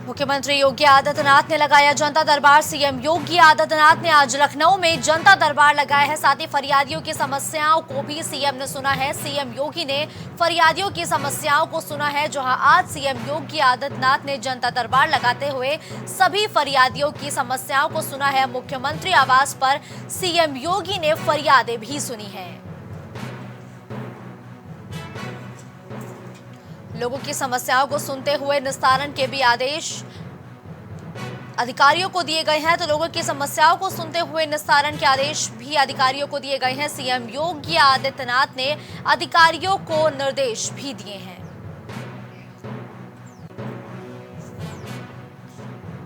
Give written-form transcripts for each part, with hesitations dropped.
मुख्यमंत्री योगी आदित्यनाथ ने लगाया जनता दरबार। सीएम योगी आदित्यनाथ ने आज लखनऊ में जनता दरबार लगाया है। साथ ही फरियादियों की समस्याओं को भी सीएम ने सुना है। सीएम योगी ने फरियादियों की समस्याओं को सुना है। जहां आज सीएम योगी आदित्यनाथ ने जनता दरबार लगाते हुए सभी फरियादियों की समस्याओं को सुना है। मुख्यमंत्री आवास पर सीएम योगी ने फरियादें भी सुनी है। लोगों की समस्याओं को सुनते हुए निस्तारण के भी आदेश अधिकारियों को दिए गए हैं। तो लोगों की समस्याओं को सुनते हुए निस्तारण के आदेश भी अधिकारियों को दिए गए हैं। सीएम योगी आदित्यनाथ ने अधिकारियों को निर्देश भी दिए हैं।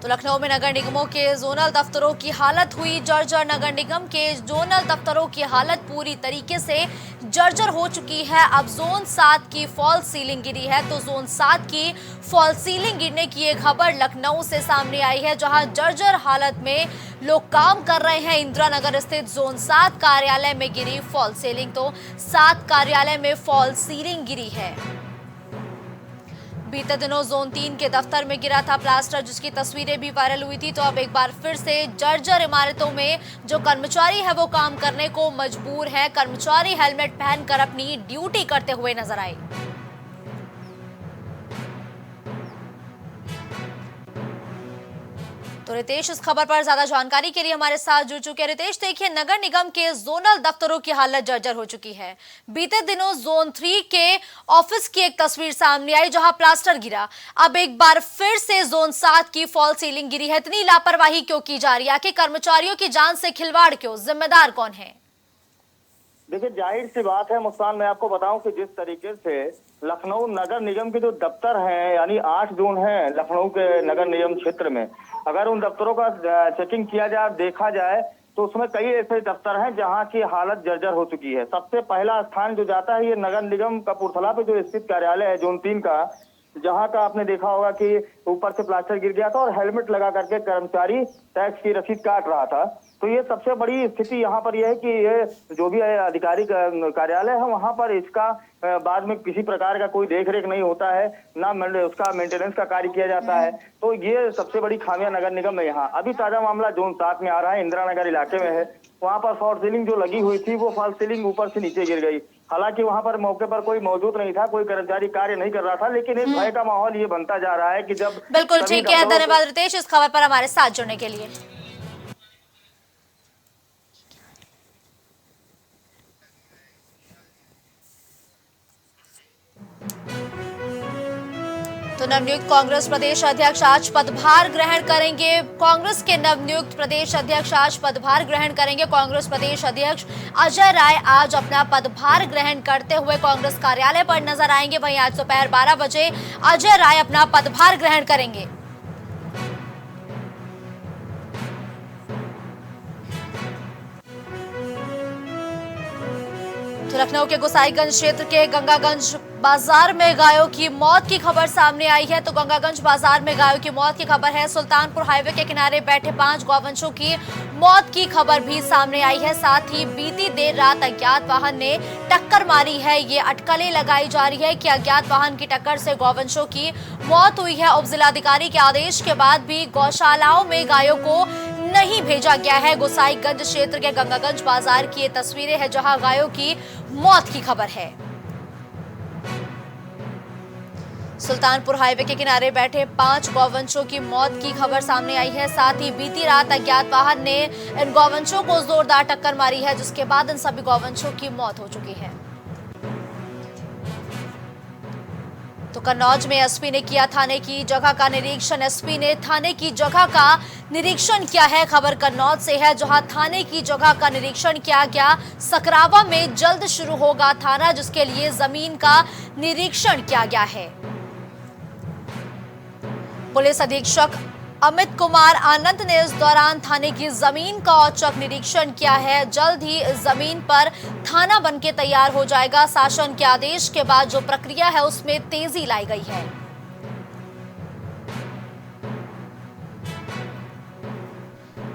तो लखनऊ में नगर निगमों के जोनल दफ्तरों की हालत हुई जर्जर। नगर निगम के जोनल दफ्तरों की हालत पूरी तरीके से जर्जर हो चुकी है। अब जोन 7 की फॉल सीलिंग गिरी है। तो जोन 7 की फॉल सीलिंग गिरने की एक खबर लखनऊ से सामने आई है, जहां जर्जर हालत में लोग काम कर रहे हैं। इंदिरा नगर स्थित जोन 7 कार्यालय में गिरी फॉल सीलिंग। तो 7 कार्यालय में फॉल सीलिंग गिरी है। बीते दिनों जोन 3 के दफ्तर में गिरा था प्लास्टर, जिसकी तस्वीरें भी वायरल हुई थी। तो अब एक बार फिर से जर्जर इमारतों में जो कर्मचारी है वो काम करने को मजबूर है। कर्मचारी हेलमेट पहनकर अपनी ड्यूटी करते हुए नजर आए। तो रितेश इस खबर पर ज्यादा जानकारी के लिए हमारे साथ जुड़ चुके हैं। रितेश, देखिए, नगर निगम के जोनल दफ्तरों की हालत जर्जर हो चुकी है। बीते दिनों जोन 3 के ऑफिस की एक तस्वीर सामने आई, जहां प्लास्टर गिरा। अब एक बार फिर से जोन 7 की फॉल सीलिंग गिरी है। इतनी लापरवाही क्यों की जा रही है? आखिर कर्मचारियों की जान से खिलवाड़ क्यों? जिम्मेदार कौन है? देखिए, जाहिर सी बात है मुस्कान, मैं आपको बताऊं कि जिस तरीके से लखनऊ नगर निगम के जो दफ्तर हैं, यानी 8 जोन हैं लखनऊ के नगर निगम क्षेत्र में, अगर उन दफ्तरों का चेकिंग किया जाए, देखा जाए, तो उसमें कई ऐसे दफ्तर हैं जहां की हालत जर्जर हो चुकी है। सबसे पहला स्थान जो जाता है ये नगर निगम कपूरथला पे जो स्थित कार्यालय है जोन 3 का, जहां का आपने देखा होगा कि ऊपर से प्लास्टर गिर गया था और हेलमेट लगा करके कर्मचारी टैक्स की रसीद काट रहा था। तो ये सबसे बड़ी स्थिति यहाँ पर यह है कि ये जो भी अधिकारी कार्यालय है वहां पर इसका बाद में किसी प्रकार का कोई देखरेख नहीं होता है, ना उसका मेंटेनेंस का कार्य किया जाता है। तो ये सबसे बड़ी खामियां नगर निगम में यहाँ। अभी ताजा मामला जोन 7 में आ रहा है, इंदिरा नगर इलाके में है। वहां पर फॉल सीलिंग जो लगी हुई थी वो फॉल सीलिंग ऊपर से नीचे गिर गई। हालांकि वहां पर मौके पर कोई मौजूद नहीं था, कोई कर्मचारी कार्य नहीं कर रहा था, लेकिन एक भय का माहौल ये बनता जा रहा है कि जब बिल्कुल ठीक है। धन्यवाद रितेश इस खबर पर हमारे साथ जुड़ने के लिए। तो नवनियुक्त कांग्रेस प्रदेश अध्यक्ष आज पदभार ग्रहण करेंगे। कांग्रेस के नवनियुक्त प्रदेश अध्यक्ष आज पदभार ग्रहण करेंगे। कांग्रेस प्रदेश अध्यक्ष अजय राय आज अपना पदभार ग्रहण करते हुए कांग्रेस कार्यालय पर नजर आएंगे। वहीं आज दोपहर 12 बजे अजय राय अपना पदभार ग्रहण करेंगे। तो लखनऊ के गोसाईगंज क्षेत्र के गंगागंज बाजार में गायों की मौत की खबर सामने आई है। तो गंगागंज बाजार में गायों की मौत की खबर है। सुल्तानपुर हाईवे के किनारे बैठे 5 गौवंशों की मौत की खबर भी सामने आई है। साथ ही बीती देर रात अज्ञात वाहन ने टक्कर मारी है। ये अटकलें लगाई जा रही है कि अज्ञात वाहन की टक्कर से गौवंशों की मौत हुई है। उप जिलाधिकारी के आदेश के बाद भी गौशालाओं में गायों को नहीं भेजा गया है। गोसाईगंज क्षेत्र के गंगागंज बाजार की ये तस्वीरें हैं, जहां गायों की मौत की खबर है। सुल्तानपुर हाईवे के किनारे बैठे 5 गौवंशों की मौत की खबर सामने आई है। साथ ही बीती रात अज्ञात वाहन ने इन गौवंशों को जोरदार टक्कर मारी है, जिसके बाद इन सभी गौवंशों की मौत हो चुकी है। तो कन्नौज में एसपी ने किया थाने की जगह का निरीक्षण। एसपी ने थाने की जगह का निरीक्षण किया है। खबर कन्नौज से है, जहां थाने की जगह का निरीक्षण किया गया। सकरावा में जल्द शुरू होगा थाना, जिसके लिए जमीन का निरीक्षण किया गया है। पुलिस अधीक्षक अमित कुमार आनंद ने इस दौरान थाने की जमीन का औचक निरीक्षण किया है। जल्द ही इस जमीन पर थाना बनके तैयार हो जाएगा। शासन के आदेश के बाद जो प्रक्रिया है उसमें तेजी लाई गई है।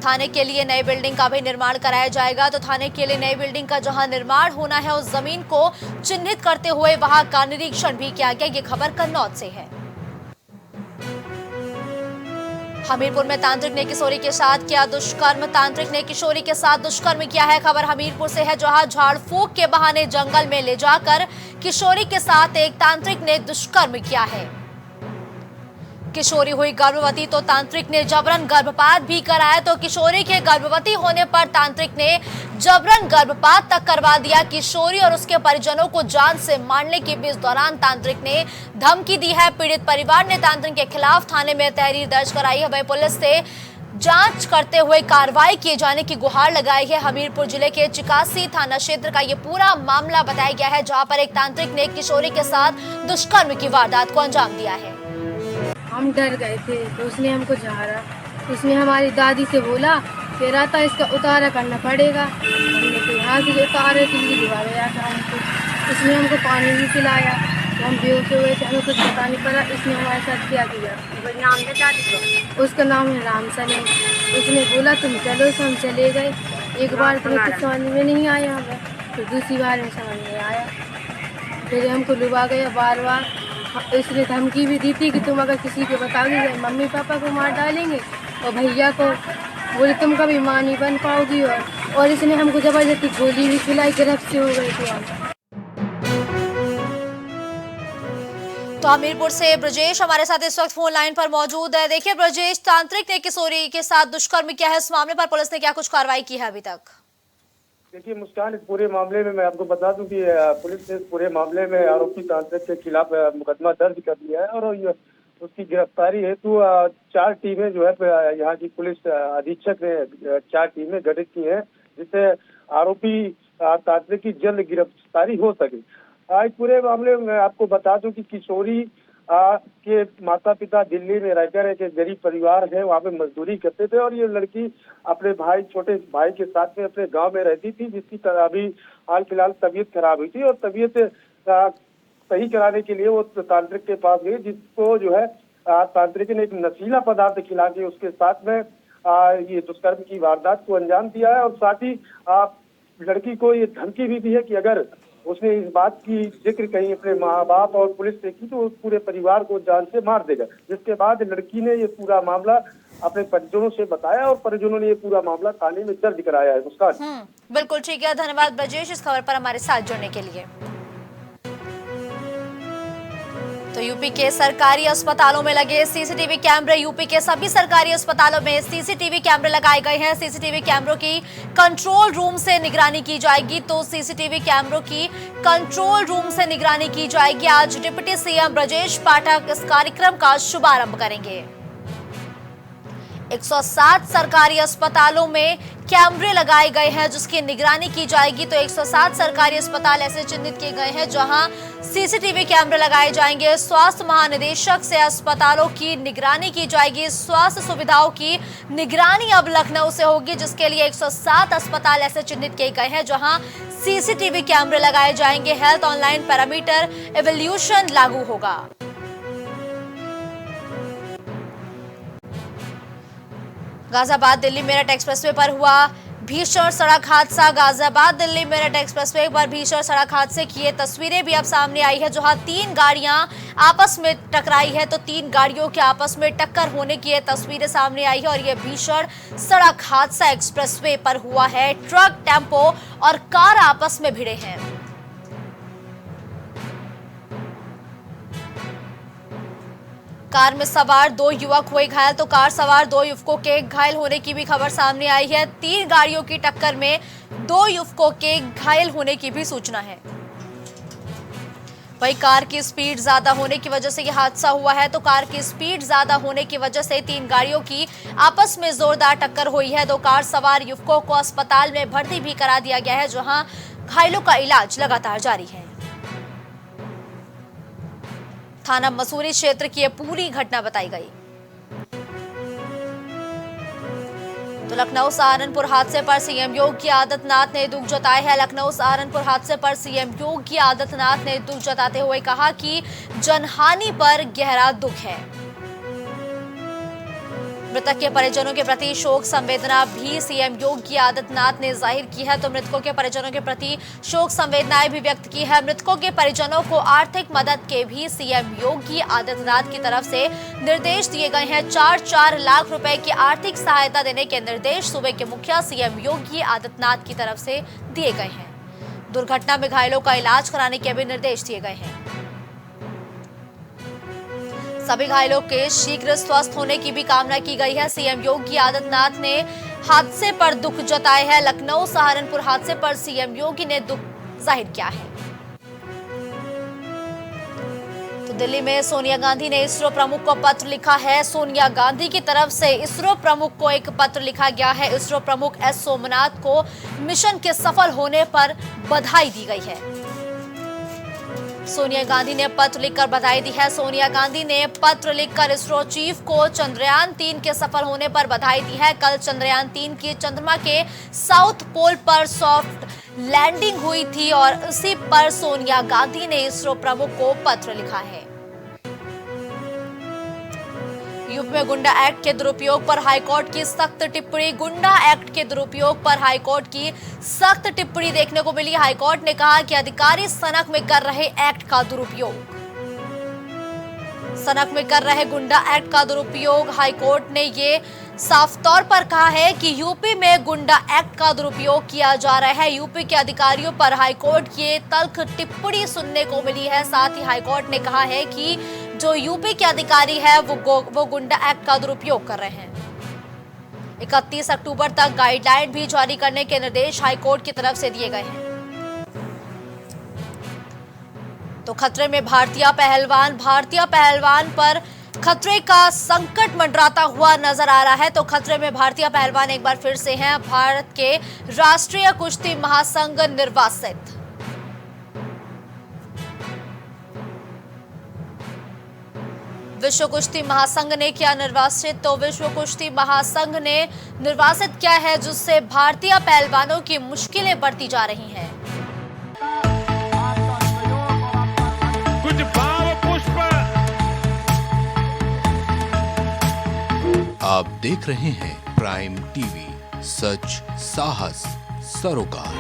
थाने के लिए नई बिल्डिंग का भी निर्माण कराया जाएगा। तो थाने के लिए नई बिल्डिंग का जहां निर्माण होना है, उस जमीन को चिन्हित करते हुए वहां का निरीक्षण भी किया गया। ये खबर कन्नौज से है। हमीरपुर में तांत्रिक ने किशोरी के साथ किया दुष्कर्म। तांत्रिक ने किशोरी के साथ दुष्कर्म किया है। खबर हमीरपुर से है, जहां झाड़ फूंक के बहाने जंगल में ले जाकर किशोरी के साथ एक तांत्रिक ने दुष्कर्म किया है। किशोरी हुई गर्भवती तो तांत्रिक ने जबरन गर्भपात भी कराया। तो किशोरी के गर्भवती होने पर तांत्रिक ने जबरन गर्भपात तक करवा दिया। किशोरी और उसके परिजनों को जान से मारने के भी इस दौरान तांत्रिक ने धमकी दी है। पीड़ित परिवार ने तांत्रिक के खिलाफ थाने में तहरीर दर्ज कराई है। वहीं पुलिस से जांच करते हुए कार्रवाई किए जाने की गुहार लगाई है। हमीरपुर जिले के चिकासी थाना क्षेत्र का ये पूरा मामला बताया गया है, जहां पर एक तांत्रिक ने किशोरी के साथ दुष्कर्म की वारदात को अंजाम दिया है। हम डर गए थे तो उसने हमको झाड़ा। उसने हमारी दादी से बोला कि राता इसका उतारा करना पड़ेगा। हमने तो यहाँ से उतारे के लिए दुआ गया था हमको। उसने हमको पानी भी पिलाया। हम बेहोश हो गए थे, हमें कुछ पता नहीं पड़ा इसने हमारे साथ क्या किया। नाम क्या था? उसका नाम है राम सलीम। उसने बोला तुम चलो, तो हम चले गए। एक बार तो कुछ समझ में नहीं आया हमें, तो दूसरी बार में समझ में आया। फिर हमको लुभा गया बार बार। इसने धमकी भी दी थी कि तुम अगर किसी को बताओगे मम्मी पापा को मार डालेंगे और भैया को, बोले तुम कभी माँ नहीं बन पाओगी। और इसने हमको जबरदस्ती गोली भी खिलाई, गिरफ्त से हो गए थे हम। तो हमीरपुर से ब्रजेश हमारे साथ इस वक्त फोन लाइन पर मौजूद है। देखिए ब्रजेश, तांत्रिक ने किशोरी के साथ दुष्कर्म किया है, इस मामले पर पुलिस ने क्या कुछ कार्रवाई की है अभी तक? देखिए मुस्कान, इस पूरे मामले में मैं आपको बता दूं कि पुलिस ने इस पूरे मामले में आरोपी तांत्रिक के खिलाफ मुकदमा दर्ज कर दिया है और उसकी गिरफ्तारी हेतु 4 टीमें जो है यहाँ की पुलिस अधीक्षक ने 4 टीमें गठित की हैं, जिससे आरोपी तांत्रिक की जल्द गिरफ्तारी हो सके। इस पूरे मामले में मैं आपको बता दूं कि किशोरी के माता पिता दिल्ली में रहकर एक गरीब परिवार है, वहाँ पे मजदूरी करते थे और ये लड़की अपने छोटे भाई के साथ में अपने गांव में रहती थी, जिसकी अभी हाल फिलहाल तबीयत खराब हुई थी और तबीयत सही कराने के लिए वो तांत्रिक के पास गई, जिसको जो है तांत्रिक ने एक नशीला पदार्थ खिला के उसके साथ में ये दुष्कर्म की वारदात को अंजाम दिया है। और साथ ही लड़की को ये धमकी भी दी है कि अगर उसने इस बात की जिक्र कहीं अपने माँ बाप और पुलिस से की तो पूरे परिवार को जान से मार देगा। जिसके बाद लड़की ने ये पूरा मामला अपने परिजनों से बताया और परिजनों ने ये पूरा मामला थाने में दर्ज कराया है। मुस्कान, बिल्कुल ठीक है, धन्यवाद ब्रजेश इस खबर पर हमारे साथ जुड़ने के लिए। तो यूपी के सरकारी अस्पतालों में लगे सीसीटीवी कैमरे। यूपी के सभी सरकारी अस्पतालों में सीसीटीवी कैमरे लगाए गए हैं। सीसीटीवी कैमरों की कंट्रोल रूम से निगरानी की जाएगी। तो सीसीटीवी कैमरों की कंट्रोल रूम से निगरानी की जाएगी। आज डिप्टी सीएम ब्रजेश पाठक इस कार्यक्रम का शुभारंभ करेंगे। 107 सरकारी अस्पतालों में कैमरे लगाए गए हैं, जिसकी निगरानी की जाएगी। तो 107 सरकारी अस्पताल ऐसे चिन्हित किए गए हैं जहां सीसीटीवी कैमरे लगाए जाएंगे। स्वास्थ्य महानिदेशक से अस्पतालों की निगरानी की जाएगी। स्वास्थ्य सुविधाओं की निगरानी अब लखनऊ से होगी, जिसके लिए 107 अस्पताल ऐसे चिन्हित किए गए हैं जहां सीसीटीवी कैमरे लगाए जाएंगे। हेल्थ ऑनलाइन पैरामीटर इवोल्यूशन लागू होगा। गाजियाबाद दिल्ली मेरठ एक्सप्रेसवे पर हुआ भीषण सड़क हादसा। गाजियाबाद दिल्ली मेरठ एक्सप्रेसवे पर भीषण सड़क हादसे की ये तस्वीरें भी अब सामने आई है, जहां 3 गाड़ियां आपस में टकराई है। तो 3 गाड़ियों के आपस में टक्कर होने की ये तस्वीरें सामने आई है और ये भीषण सड़क हादसा एक्सप्रेसवे पर हुआ है। ट्रक, टेम्पो और कार आपस में भिड़े हैं। कार में सवार 2 युवक हुए घायल। तो कार सवार 2 युवकों के घायल होने की भी खबर सामने आई है। 3 गाड़ियों की टक्कर में 2 युवकों के घायल होने की भी सूचना है। वही कार की स्पीड ज्यादा होने की वजह से यह हादसा हुआ है। तो कार की स्पीड ज्यादा होने की वजह से 3 गाड़ियों की आपस में जोरदार टक्कर हुई है। 2 कार सवार युवकों को अस्पताल में भर्ती भी करा दिया गया है, जहां घायलों का इलाज लगातार जारी है। थाना मसूरी क्षेत्र की यह पूरी घटना बताई गई। तो लखनऊ सहारनपुर हादसे पर सीएम योगी आदित्यनाथ ने दुख जताया है। लखनऊ सहारनपुर हादसे पर सीएम योगी आदित्यनाथ ने दुख जताते हुए कहा कि जनहानि पर गहरा दुख है। मृतक के परिजनों के प्रति शोक संवेदना भी सीएम योगी आदित्यनाथ ने जाहिर की है। तो मृतकों के परिजनों के प्रति शोक संवेदनाएं भी व्यक्त की है। मृतकों के परिजनों को आर्थिक मदद के भी सीएम योगी आदित्यनाथ की तरफ से निर्देश दिए गए हैं। 4-4 लाख रुपए की आर्थिक सहायता देने के निर्देश सूबे के मुखिया सीएम योगी आदित्यनाथ की तरफ से दिए गए हैं। दुर्घटना में घायलों का इलाज कराने के भी निर्देश दिए गए हैं। सभी घायलों के शीघ्र स्वस्थ होने की भी कामना की गई है। सीएम योगी आदित्यनाथ ने हादसे पर दुख जताया है। लखनऊ सहारनपुर हादसे पर सीएम योगी ने दुख जाहिर किया है। तो दिल्ली में सोनिया गांधी ने इसरो प्रमुख को पत्र लिखा है। सोनिया गांधी की तरफ से इसरो प्रमुख को एक पत्र लिखा गया है। इसरो प्रमुख एस सोमनाथ को मिशन के सफल होने पर बधाई दी गई है। सोनिया गांधी ने पत्र लिखकर बधाई दी है। सोनिया गांधी ने पत्र लिखकर इसरो चीफ को चंद्रयान 3 के सफल होने पर बधाई दी है। कल चंद्रयान 3 की चंद्रमा के साउथ पोल पर सॉफ्ट लैंडिंग हुई थी और इसी पर सोनिया गांधी ने इसरो प्रमुख को पत्र लिखा है। यूपी में गुंडा एक्ट के दुरुपयोग पर हाईकोर्ट की सख्त टिप्पणी। गुंडा एक्ट के दुरुपयोग पर हाईकोर्ट की सख्त टिप्पणी देखने को मिली। हाईकोर्ट ने कहा कि अधिकारी सनक में कर रहे एक्ट का दुरुपयोग, सनक में कर रहे गुंडा एक्ट का दुरुपयोग। हाईकोर्ट ने ये साफ तौर पर कहा है कि यूपी में गुंडा एक्ट का दुरुपयोग किया जा रहा है। यूपी के अधिकारियों पर हाईकोर्ट की ये तल्ख टिप्पणी सुनने को मिली है। साथ ही हाईकोर्ट ने कहा है कि जो यूपी के अधिकारी है वो गुंडा एक्ट का दुरुपयोग कर रहे हैं। 31 अक्टूबर तक गाइडलाइन भी जारी करने के निर्देश हाईकोर्ट की तरफ से दिए गए हैं। तो खतरे में भारतीय पहलवान पर खतरे का संकट मंडराता हुआ नजर आ रहा है। तो खतरे में भारतीय पहलवान एक बार फिर से हैं। भारत के राष्ट्रीय कुश्ती महासंघ निर्वासित विश्व कुश्ती महासंघ ने किया निर्वासित। तो विश्व कुश्ती महासंघ ने निर्वासित किया है, जिससे भारतीय पहलवानों की मुश्किलें बढ़ती जा रही हैं। कुछ भाव पुष्प। आप देख रहे हैं प्राइम टीवी, सच साहस सरोकार।